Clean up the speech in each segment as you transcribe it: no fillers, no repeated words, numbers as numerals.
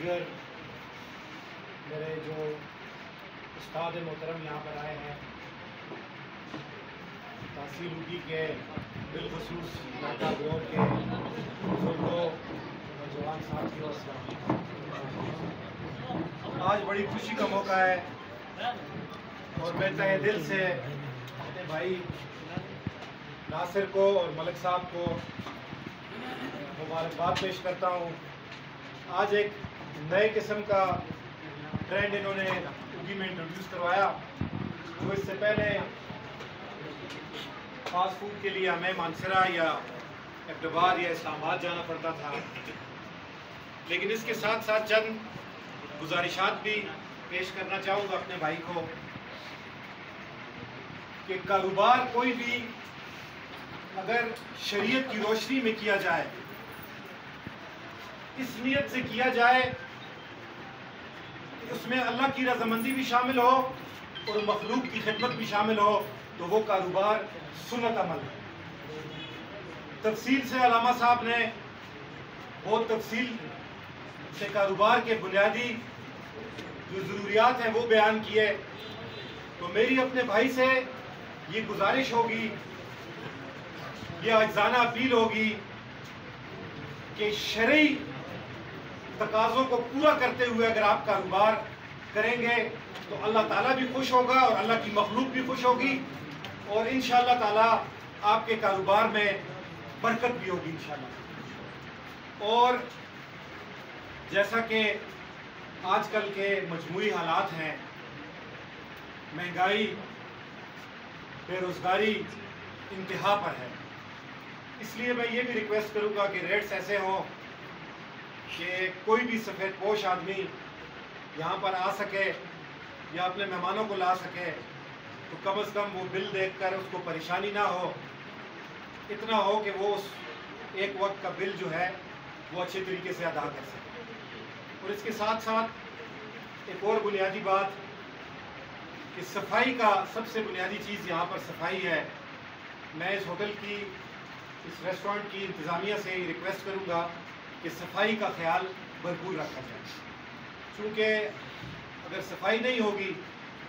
दीगर मेरे जो उस्ताद मोहतरम यहाँ पर आए हैं, तहसील उटी के बिलखसूस इलाका गौर के बुजुर्गों नौजवान साथियों, आज बड़ी खुशी का मौका है और मैं तहे दिल से अपने भाई नासिर को और मलिक साहब को मुबारकबाद पेश करता हूँ। आज एक नए किस्म का ट्रेंड इन्होंने उगी में इंट्रोड्यूस करवाया। तो इससे पहले फास्ट फूड के लिए हमें मानसरा या एबटाबाद या इस्लामाबाद जाना पड़ता था, लेकिन इसके साथ साथ चंद गुजारिशात भी पेश करना चाहूँगा अपने भाई को कि कारोबार कोई भी अगर शरीयत की रोशनी में किया जाए, इस नीयत से किया जाए कि उसमें अल्लाह की रज़ामंदी भी शामिल हो और मखलूक की खिदमत भी शामिल हो, तो वो कारोबार सुन्नत अमल है। तफसील से अल्लामा साहब ने बहुत तफसील से कारोबार के बुनियादी जो ज़रूरियात हैं वो बयान किए। तो मेरी अपने भाई से ये गुजारिश होगी, ये अज़ाना अपील होगी कि शरई तकाज़ों को पूरा करते हुए अगर आप कारोबार करेंगे तो अल्लाह ताला भी खुश होगा और अल्लाह की मखलूक भी खुश होगी और इंशाअल्लाह ताला आपके कारोबार में बरकत भी होगी इंशाअल्लाह। और जैसा कि आजकल के मजमूई हालात हैं, महंगाई, बेरोज़गारी इंतहा पर है, इसलिए मैं ये भी रिक्वेस्ट करूँगा कि रेट्स ऐसे हों कि कोई भी सफ़ेद पोश आदमी यहाँ पर आ सके या अपने मेहमानों को ला सके, तो कम से कम वो बिल देखकर उसको परेशानी ना हो, इतना हो कि वो उस एक वक्त का बिल जो है वो अच्छे तरीके से अदा कर सके। और इसके साथ साथ एक और बुनियादी बात कि सफाई का सबसे बुनियादी चीज़ यहाँ पर सफाई है। मैं इस होटल की, इस रेस्टोरेंट की इंतज़ामिया से रिक्वेस्ट करूँगा कि सफाई का ख्याल भरपूर रखा जाए, क्योंकि अगर सफाई नहीं होगी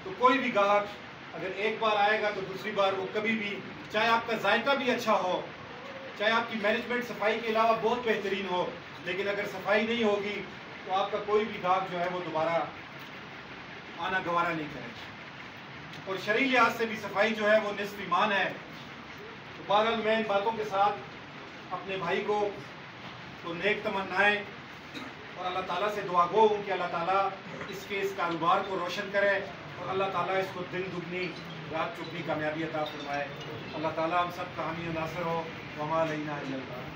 तो कोई भी गाहक अगर एक बार आएगा तो दूसरी बार वो कभी भी, चाहे आपका जायका भी अच्छा हो, चाहे आपकी मैनेजमेंट सफाई के अलावा बहुत बेहतरीन हो, लेकिन अगर सफाई नहीं होगी तो आपका कोई भी गाहक जो है वो दोबारा आना गवारा नहीं करेगा। और शरई लिहाज से भी सफाई जो है वो निस्फ ईमान है। तो बहरहाल मैं इन बातों के साथ अपने भाई को तो नेक तमन्नाएं और अल्लाह ताला से दुआ गो हूँ कि अल्लाह ताला इस कारोबार को रोशन करे और अल्लाह ताला इसको दिन दुगनी रात चौगनी कामयाबी अता फरमाए। अल्लाह ताला हम सब का हामी नासर हो। वमा अलैना इल्लल बालाग।